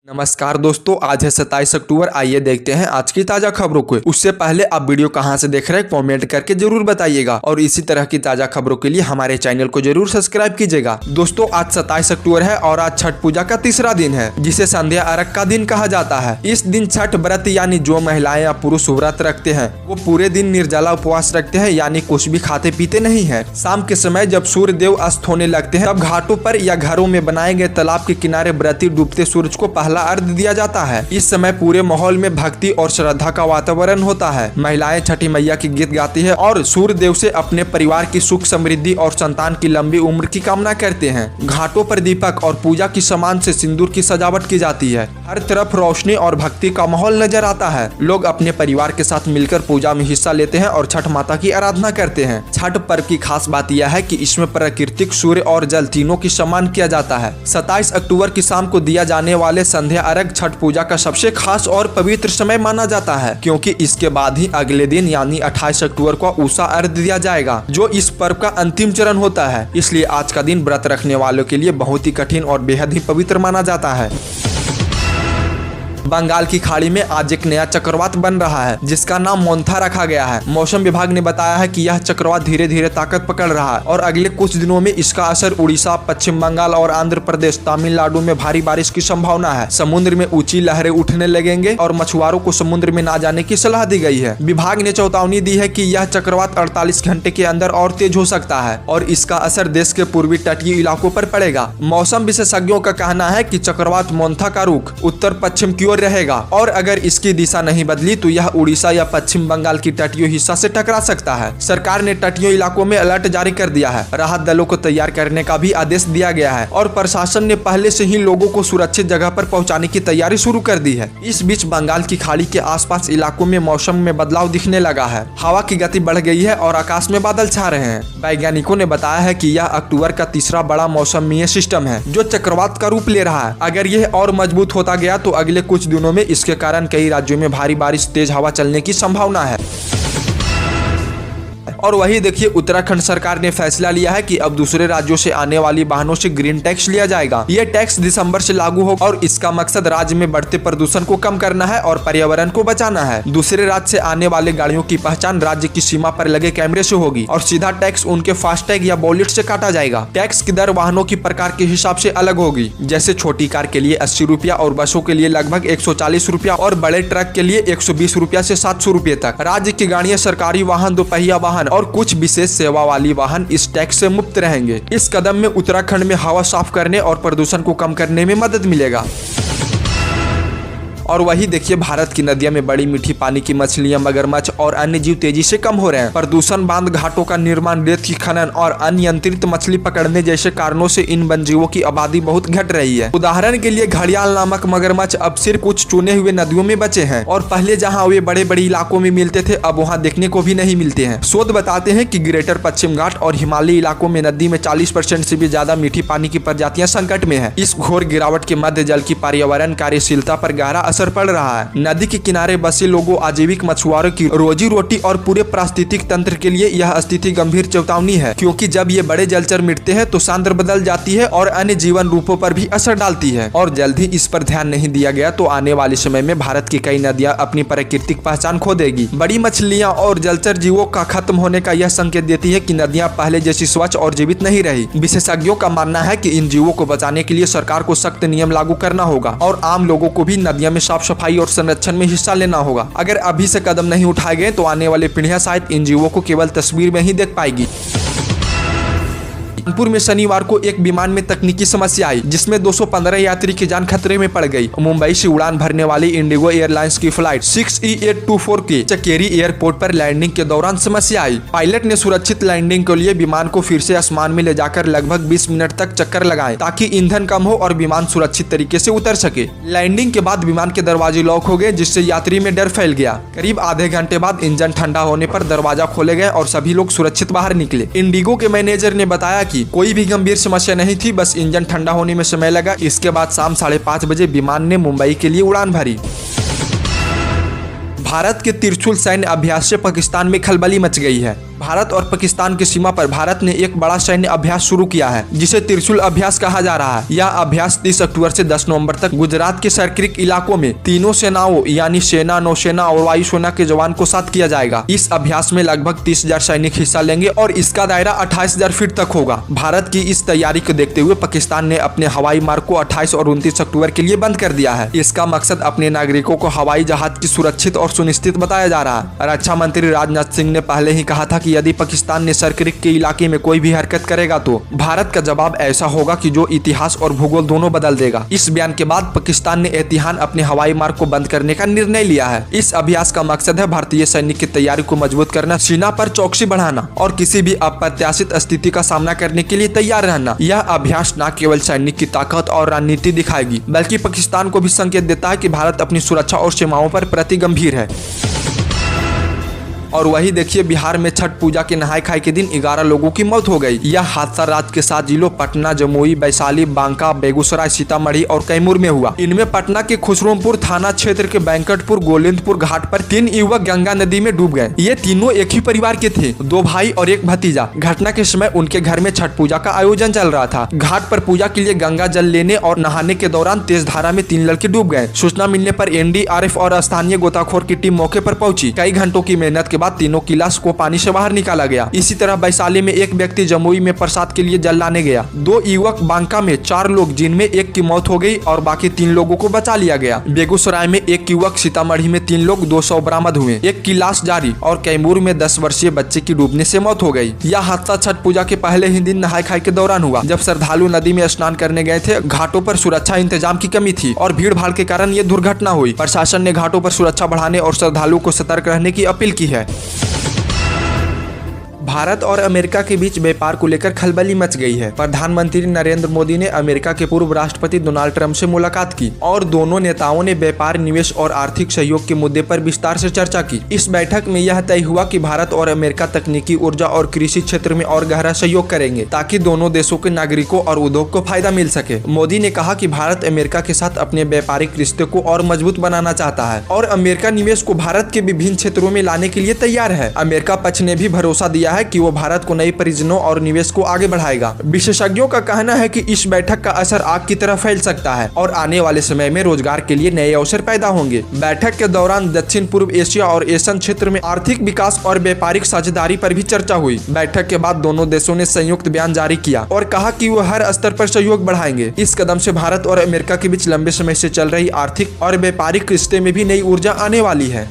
नमस्कार दोस्तों, आज है 27 अक्टूबर। आइए देखते हैं आज की ताजा खबरों को। उससे पहले आप वीडियो कहां से देख रहे हैं कमेंट करके जरूर बताइएगा और इसी तरह की ताजा खबरों के लिए हमारे चैनल को जरूर सब्सक्राइब कीजिएगा। दोस्तों, आज 27 अक्टूबर है और आज छठ पूजा का तीसरा दिन है, जिसे संध्या अर्घ का दिन कहा जाता है। इस दिन छठ व्रत यानी जो महिलाएं या पुरुष व्रत रखते हैं वो पूरे दिन निर्जला उपवास रखते हैं, यानी कुछ भी खाते पीते नहीं है। शाम के समय जब सूर्य देव अस्त होने लगते हैं तब घाटों पर या घरों में बनाए गए तालाब के किनारे व्रती डूबते सूरज को पहला अर्घ दिया जाता है। इस समय पूरे माहौल में भक्ति और श्रद्धा का वातावरण होता है। महिलाएं छठी मैया की गीत गाती है और सूर्य देव से अपने परिवार की सुख समृद्धि और संतान की लंबी उम्र की कामना करते हैं। घाटों पर दीपक और पूजा की सामान से सिंदूर की सजावट की जाती है। हर तरफ रोशनी और भक्ति का माहौल नजर आता है। लोग अपने परिवार के साथ मिलकर पूजा में हिस्सा लेते हैं और छठ माता की आराधना करते हैं। छठ पर्व की खास बात यह है कि इसमें प्राकृतिक सूर्य और जल तीनों की सम्मान किया जाता है। 27 अक्टूबर की शाम को दिया जाने वाले संध्या अर्घ छठ पूजा का सबसे खास और पवित्र समय माना जाता है, क्योंकि इसके बाद ही अगले दिन यानी 28 अक्टूबर को उषा अर्घ दिया जाएगा, जो इस पर्व का अंतिम चरण होता है। इसलिए आज का दिन व्रत रखने वालों के लिए बहुत ही कठिन और बेहद ही पवित्र माना जाता है। बंगाल की खाड़ी में आज एक नया चक्रवात बन रहा है, जिसका नाम मोंथा रखा गया है। मौसम विभाग ने बताया है कि यह चक्रवात धीरे धीरे ताकत पकड़ रहा है और अगले कुछ दिनों में इसका असर उड़ीसा, पश्चिम बंगाल और आंध्र प्रदेश, तमिलनाडु में भारी बारिश की संभावना है। समुद्र में ऊंची लहरें उठने लगेंगे और मछुआरों को समुद्र में ना जाने की सलाह दी गई है। विभाग ने चेतावनी दी है कि यह चक्रवात 48 घंटे के अंदर और तेज हो सकता है और इसका असर देश के पूर्वी तटीय इलाकों पर पड़ेगा। मौसम विशेषज्ञों का कहना है कि चक्रवात मोंथा का रुख उत्तर पश्चिम की ओर रहेगा और अगर इसकी दिशा नहीं बदली तो यह उड़ीसा या पश्चिम बंगाल की तटीय हिस्सा से टकरा सकता है। सरकार ने तटीय इलाकों में अलर्ट जारी कर दिया है। राहत दलों को तैयार करने का भी आदेश दिया गया है और प्रशासन ने पहले से ही लोगों को सुरक्षित जगह पर पहुंचाने की तैयारी शुरू कर दी है। इस बीच बंगाल की खाड़ी के आसपास इलाकों में मौसम में बदलाव दिखने लगा है। हवा की गति बढ़ गई है और आकाश में बादल छा रहे हैं। वैज्ञानिकों ने बताया है कि यह अक्टूबर का तीसरा बड़ा मौसमी सिस्टम है जो चक्रवात का रूप ले रहा है। अगर यह और मजबूत होता गया तो अगले कुछ दिनों में इसके कारण कई राज्यों में भारी बारिश, तेज हवा चलने की संभावना है। और वही देखिए, उत्तराखंड सरकार ने फैसला लिया है कि अब दूसरे राज्यों से आने वाली वाहनों से ग्रीन टैक्स लिया जाएगा। ये टैक्स दिसंबर से लागू होगा और इसका मकसद राज्य में बढ़ते प्रदूषण को कम करना है और पर्यावरण को बचाना है। दूसरे राज्य से आने वाले गाड़ियों की पहचान राज्य की सीमा पर लगे कैमरे से होगी और सीधा टैक्स उनके फास्टैग या वॉलेट से काटा जाएगा। टैक्स की दर वाहनों की प्रकार के हिसाब से अलग होगी, जैसे छोटी कार के लिए 80 रुपया और बसों के लिए लगभग 140 रुपया और बड़े ट्रक के लिए 120 रुपया से 700 रुपये तक। राज्य की गाड़ियां, सरकारी वाहन, दोपहिया वाहन और कुछ विशेष सेवा वाली वाहन इस टैक्स से मुक्त रहेंगे। इस कदम में उत्तराखंड में हवा साफ करने और प्रदूषण को कम करने में मदद मिलेगा। और वही देखिए, भारत की नदियों में बड़ी मीठी पानी की मछलियां, मगरमच्छ और अन्य जीव तेजी से कम हो रहे हैं। प्रदूषण, बांध, घाटों का निर्माण, रेत की खनन और अनियंत्रित मछली पकड़ने जैसे कारणों से इन वन्यजीवों की आबादी बहुत घट रही है। उदाहरण के लिए घड़ियाल नामक मगरमच्छ अब सिर्फ कुछ चुने हुए नदियों में बचे हैं और पहले जहाँ वे बड़े बड़े इलाकों में मिलते थे अब वहाँ देखने को भी नहीं मिलते हैं। शोध बताते हैं कि ग्रेटर पश्चिम घाट और हिमालयी इलाकों में नदी में 40% से भी ज्यादा मीठी पानी की प्रजातियां संकट में है। इस घोर गिरावट के मध्य जल की पर्यावरण कार्यशीलता पर गहरा असर पड़ रहा है। नदी के किनारे बसे लोगों, आजीविक मछुआरों की रोजी रोटी और पूरे पारिस्थितिक तंत्र के लिए यह स्थिति गंभीर चेतावनी है, क्योंकि जब ये बड़े जलचर मिटते हैं तो सांद्र बदल जाती है और अन्य जीवन रूपों पर भी असर डालती है और जल्द ही इस पर ध्यान नहीं दिया गया तो आने वाले समय में भारत की कई नदियां अपनी प्राकृतिक पहचान खो देगी। बड़ी मछलियां और जलचर जीवों का खत्म होने का यह संकेत देती है कि नदियां पहले जैसी स्वच्छ और जीवित नहीं रही। विशेषज्ञों का मानना है कि इन जीवों को बचाने के लिए सरकार को सख्त नियम लागू करना होगा और आम लोगों को भी नदियों में साफ सफाई और संरक्षण में हिस्सा लेना होगा। अगर अभी से कदम नहीं उठाए गए तो आने वाली पीढ़ियां शायद इन जीवों को केवल तस्वीर में ही देख पाएगी। कानपुर में शनिवार को एक विमान में तकनीकी समस्या आई, जिसमें 215 यात्री की जान खतरे में पड़ गई। मुंबई से उड़ान भरने वाली इंडिगो एयरलाइंस की फ्लाइट 6E824 के चकेरी एयरपोर्ट पर लैंडिंग के दौरान समस्या आई। पायलट ने सुरक्षित लैंडिंग के लिए विमान को फिर से आसमान में ले जाकर लगभग 20 मिनट तक चक्कर लगाए ताकि ईंधन कम हो और विमान सुरक्षित तरीके से उतर सके। लैंडिंग के बाद विमान के दरवाजे लॉक हो गए, जिससे यात्री में डर फैल गया। करीब आधे घंटे बाद इंजन ठंडा होने पर दरवाजा खोले गए और सभी लोग सुरक्षित बाहर निकले। इंडिगो के मैनेजर ने बताया कि कोई भी गंभीर समस्या नहीं थी, बस इंजन ठंडा होने में समय लगा। इसके बाद शाम 5:30 बजे विमान ने मुंबई के लिए उड़ान भरी। भारत के तिरछुल सैन्य अभ्यास से पाकिस्तान में खलबली मच गई है। भारत और पाकिस्तान की सीमा पर भारत ने एक बड़ा सैन्य अभ्यास शुरू किया है जिसे त्रिशूल अभ्यास कहा जा रहा है। यह अभ्यास 30 अक्टूबर से 10 नवंबर तक गुजरात के सर्किट इलाकों में तीनों सेनाओं यानी सेना, नौसेना और वायुसेना के जवान को साथ किया जाएगा। इस अभ्यास में लगभग 30,000 सैनिक हिस्सा लेंगे और इसका दायरा 28,000 फीट तक होगा। भारत की इस तैयारी को देखते हुए पाकिस्तान ने अपने हवाई मार्ग को 28 और 29 अक्टूबर के लिए बंद कर दिया है। इसका मकसद अपने नागरिकों को हवाई जहाज की सुरक्षित और सुनिश्चित बताया जा रहा है। रक्षा मंत्री राजनाथ सिंह ने पहले ही कहा था कि यदि पाकिस्तान ने सर्किट के इलाके में कोई भी हरकत करेगा तो भारत का जवाब ऐसा होगा कि जो इतिहास और भूगोल दोनों बदल देगा। इस बयान के बाद पाकिस्तान ने एहतियातन अपने हवाई मार्ग को बंद करने का निर्णय लिया है। इस अभ्यास का मकसद है भारतीय सैनिक की तैयारी को मजबूत करना, सीमा पर चौकसी बढ़ाना और किसी भी अप्रत्याशित स्थिति का सामना करने के लिए तैयार रहना। यह अभ्यास न केवल सैनिक की ताकत और रणनीति दिखाएगी बल्कि पाकिस्तान को भी संकेत देता है कि भारत अपनी सुरक्षा और सीमाओं पर प्रति गंभीर है। और वही देखिए, बिहार में छठ पूजा के नहाय खाए के दिन 11 लोगों की मौत हो गई। यह हादसा राज्य के 7 जिलों पटना, जमुई, वैशाली, बांका, बेगूसराय, सीतामढ़ी और कैमूर में हुआ। इनमें पटना के खुसरोमपुर थाना क्षेत्र के बैंकटपुर गोविंदपुर घाट पर 3 युवक गंगा नदी में डूब गए। ये तीनों एक ही परिवार के थे, 2 भाई और 1 भतीजा। घटना के समय उनके घर में छठ पूजा का आयोजन चल रहा था। घाट पर पूजा के लिए गंगा जल लेने और नहाने के दौरान तेज धारा में 3 लड़के डूब गए। सूचना मिलने पर एनडीआरएफ और स्थानीय गोताखोर की टीम मौके पर पहुंची। कई घंटों की मेहनत के बाद तीनों की लाश को पानी से बाहर निकाला गया। इसी तरह वैशाली में एक व्यक्ति जमुई में प्रसाद के लिए जल लाने गया। 2 युवक, बांका में 4 लोग जिनमें 1 की मौत हो गई और बाकी 3 लोगों को बचा लिया गया। बेगूसराय में 1 युवक, सीतामढ़ी में 3 लोग, 200 बरामद हुए। 1 की लाश जारी और कैमूर में 10 वर्षीय बच्चे की डूबने से मौत हो गई। यह हादसा छठ पूजा के पहले ही दिन नहाय खाए के दौरान हुआ, जब श्रद्धालु नदी में स्नान करने गए थे। घाटों पर सुरक्षा इंतजाम की कमी थी और भीड़ भाड़ के कारण ये दुर्घटना हुई। प्रशासन ने घाटों पर सुरक्षा बढ़ाने और श्रद्धालुओं को सतर्क रहने की अपील की है। भारत और अमेरिका के बीच व्यापार को लेकर खलबली मच गई है। प्रधानमंत्री नरेंद्र मोदी ने अमेरिका के पूर्व राष्ट्रपति डोनाल्ड ट्रंप से मुलाकात की और दोनों नेताओं ने व्यापार, निवेश और आर्थिक सहयोग के मुद्दे पर विस्तार से चर्चा की। इस बैठक में यह तय हुआ कि भारत और अमेरिका तकनीकी, ऊर्जा और कृषि क्षेत्र में और गहरा सहयोग करेंगे ताकि दोनों देशों के नागरिकों और उद्योग को फायदा मिल सके। मोदी ने कहा कि भारत अमेरिका के साथ अपने व्यापारिक रिश्ते को और मजबूत बनाना चाहता है और अमेरिका निवेश को भारत के विभिन्न क्षेत्रों में लाने के लिए तैयार है। अमेरिका पक्ष ने भी भरोसा दिया है कि वो भारत को नई परियोजनाओं और निवेश को आगे बढ़ाएगा। विशेषज्ञों का कहना है कि इस बैठक का असर आग की तरह फैल सकता है और आने वाले समय में रोजगार के लिए नए अवसर पैदा होंगे। बैठक के दौरान दक्षिण पूर्व एशिया और एशियन क्षेत्र में आर्थिक विकास और व्यापारिक साझेदारी पर भी चर्चा हुई। बैठक के बाद दोनों देशों ने संयुक्त बयान जारी किया और कहा कि वो हर स्तर पर सहयोग बढ़ाएंगे। इस कदम से भारत और अमेरिका के बीच लंबे समय से चल रही आर्थिक और व्यापारिक रिश्ते में भी नई ऊर्जा आने वाली है।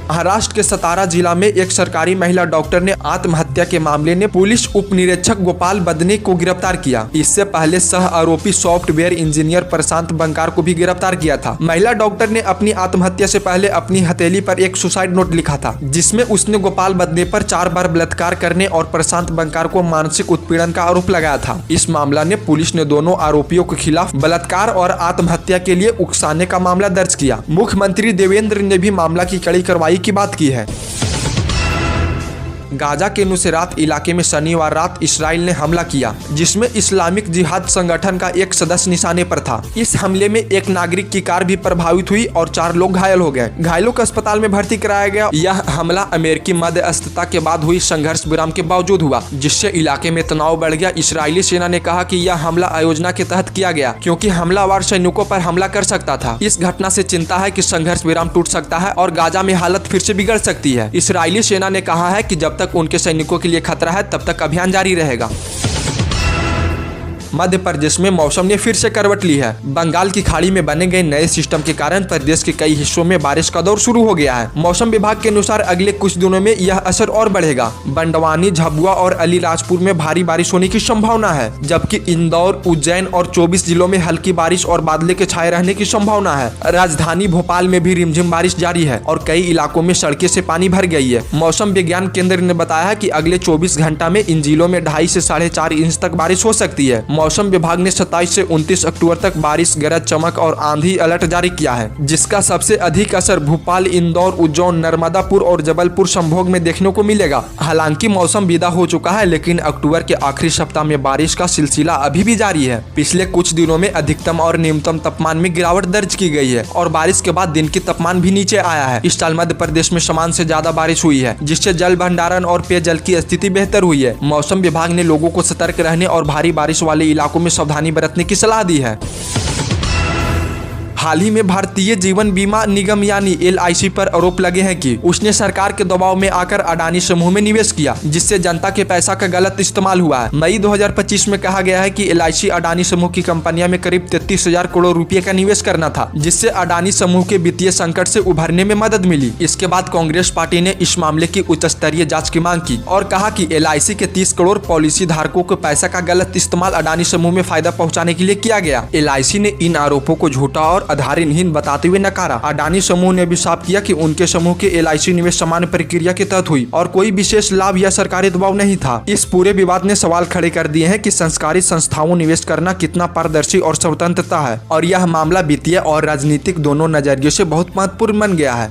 महाराष्ट्र के सतारा जिला में एक सरकारी महिला डॉक्टर ने आत्महत्या के मामले में पुलिस उप निरीक्षक गोपाल बदने को गिरफ्तार किया। इससे पहले सह आरोपी सॉफ्टवेयर इंजीनियर प्रशांत बंकार को भी गिरफ्तार किया था। महिला डॉक्टर ने अपनी आत्महत्या से पहले अपनी हथेली पर एक सुसाइड नोट लिखा था, जिसमें उसने गोपाल बदने पर 4 बार बलात्कार करने और प्रशांत बंकार को मानसिक उत्पीड़न का आरोप लगाया था। इस मामला ने पुलिस ने दोनों आरोपियों के खिलाफ बलात्कार और आत्महत्या के लिए उकसाने का मामला दर्ज किया। मुख्यमंत्री देवेंद्र ने भी मामला की कड़ी कार्रवाई की बात की है। गाजा के नुसैरात इलाके में शनिवार रात इस्राइल ने हमला किया, जिसमें इस्लामिक जिहाद संगठन का एक सदस्य निशाने पर था। इस हमले में एक नागरिक की कार भी प्रभावित हुई और 4 लोग घायल हो गए। घायलों को अस्पताल में भर्ती कराया गया। यह हमला अमेरिकी मध्यस्थता के बाद हुई संघर्ष विराम के बावजूद हुआ, जिससे इलाके में तनाव बढ़ गया। इस्राइली सेना ने कहा कि यह हमला आयोजना के तहत किया गया, क्योंकि हमलावर सैनिकों पर हमला कर सकता था। इस घटना से चिंता है कि संघर्ष विराम टूट सकता है और गाजा में हालत फिर से बिगड़ सकती है। इस्राइली सेना ने कहा है कि जब तक उनके सैनिकों के लिए खतरा है तब तक अभियान जारी रहेगा। मध्य प्रदेश में मौसम ने फिर से करवट ली है। बंगाल की खाड़ी में बने गए नए सिस्टम के कारण प्रदेश के कई हिस्सों में बारिश का दौर शुरू हो गया है। मौसम विभाग के अनुसार अगले कुछ दिनों में यह असर और बढ़ेगा। बंडवानी, झाबुआ और अलीराजपुर में भारी बारिश होने की संभावना है, जबकि इंदौर, उज्जैन और 24 जिलों में हल्की बारिश और बादल के छाए रहने की संभावना है। राजधानी भोपाल में भी रिमझिम बारिश जारी है और कई इलाकों में सड़कें से पानी भर गई है। मौसम विज्ञान केंद्र ने बताया है कि अगले 24 घंटा में इन जिलों में 2.5 से 4.5 इंच तक बारिश हो सकती है। मौसम विभाग ने 27 से 29 अक्टूबर तक बारिश, गरज चमक और आंधी अलर्ट जारी किया है, जिसका सबसे अधिक असर भोपाल, इंदौर, उज्जैन, नर्मदापुर और जबलपुर संभाग में देखने को मिलेगा। हालांकि मौसम विदा हो चुका है, लेकिन अक्टूबर के आखिरी सप्ताह में बारिश का सिलसिला अभी भी जारी है। पिछले कुछ दिनों में अधिकतम और न्यूनतम तापमान में गिरावट दर्ज की गई है और बारिश के बाद दिन की तापमान भी नीचे आया है। इस साल मध्य प्रदेश में सामान्य से ज्यादा बारिश हुई है, जिससे जल भंडारण और पेयजल की स्थिति बेहतर हुई है। मौसम विभाग ने लोगों को सतर्क रहने और भारी बारिश वाले इलाकों में सावधानी बरतने की सलाह दी है। हाल ही में भारतीय जीवन बीमा निगम यानी LIC पर आरोप लगे हैं कि उसने सरकार के दबाव में आकर अडानी समूह में निवेश किया, जिससे जनता के पैसा का गलत इस्तेमाल हुआ है। मई 2025 में कहा गया है कि LIC अडानी समूह की कंपनियों में करीब 33,000 करोड़ रुपए का निवेश करना था, जिससे अडानी समूह के वित्तीय संकट से उभरने में मदद मिली। इसके बाद कांग्रेस पार्टी ने इस मामले की उच्च स्तरीय जाँच की मांग की और कहा कि LIC के 30 करोड़ पॉलिसी धारकों के पैसा का गलत इस्तेमाल अडानी समूह में फायदा पहुँचाने के लिए किया गया। LIC ने इन आरोपों को झूठा और आधारहीन बताते हुए नकारा। अडानी समूह ने भी साफ किया कि उनके समूह के LIC निवेश सामान्य प्रक्रिया के तहत हुई और कोई विशेष लाभ या सरकारी दबाव नहीं था। इस पूरे विवाद ने सवाल खड़े कर दिए हैं कि संस्कारित संस्थाओं निवेश करना कितना पारदर्शी और स्वतंत्रता है, और यह मामला वित्तीय और राजनीतिक दोनों नजरियों से बहुत महत्वपूर्ण बन गया है।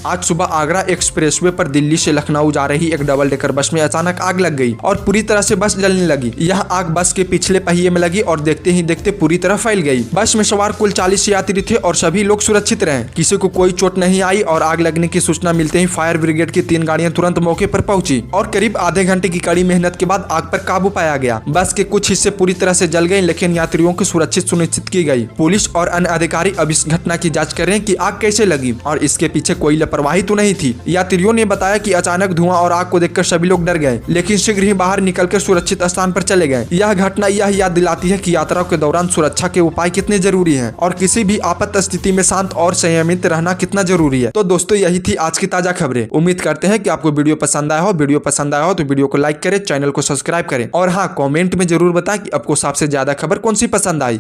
आज सुबह आगरा एक्सप्रेसवे पर दिल्ली से लखनऊ जा रही एक डबल डेकर बस में अचानक आग लग गई और पूरी तरह से बस जलने लगी। यह आग बस के पिछले पहिए में लगी और देखते ही देखते पूरी तरह फैल गई। बस में सवार कुल 40 यात्री थे और सभी लोग सुरक्षित रहे। किसी को कोई चोट नहीं आई और आग लगने की सूचना मिलते ही फायर ब्रिगेड की 3 गाड़ियां तुरंत मौके पर पहुंची और करीब आधे घंटे की कड़ी मेहनत के बाद आग पर काबू पाया गया। बस के कुछ हिस्से पूरी तरह से जल गए, लेकिन यात्रियों की सुरक्षित सुनिश्चित की गई। पुलिस और अन्य अधिकारी अब इस घटना की जाँच कर रहे हैं कि आग कैसे लगी और इसके पीछे कोई लापरवाही तो नहीं थी। यात्रियों ने बताया कि अचानक धुआं और आग को देखकर सभी लोग डर गए, लेकिन शीघ्र ही बाहर निकलकर सुरक्षित स्थान पर चले गए। यह घटना यह याद दिलाती है कि यात्रा के दौरान सुरक्षा के उपाय कितने जरूरी हैं और किसी भी आपात स्थिति में शांत और संयमित रहना कितना जरूरी है। तो दोस्तों, यही थी आज की ताजा खबरें। उम्मीद करते हैं कि आपको वीडियो पसंद आया हो। वीडियो पसंद आया हो तो वीडियो को लाइक करें, चैनल को सब्सक्राइब करें और हाँ, कॉमेंट में जरूर बताएं कि आपको सबसे ज्यादा खबर कौन सी पसंद आई।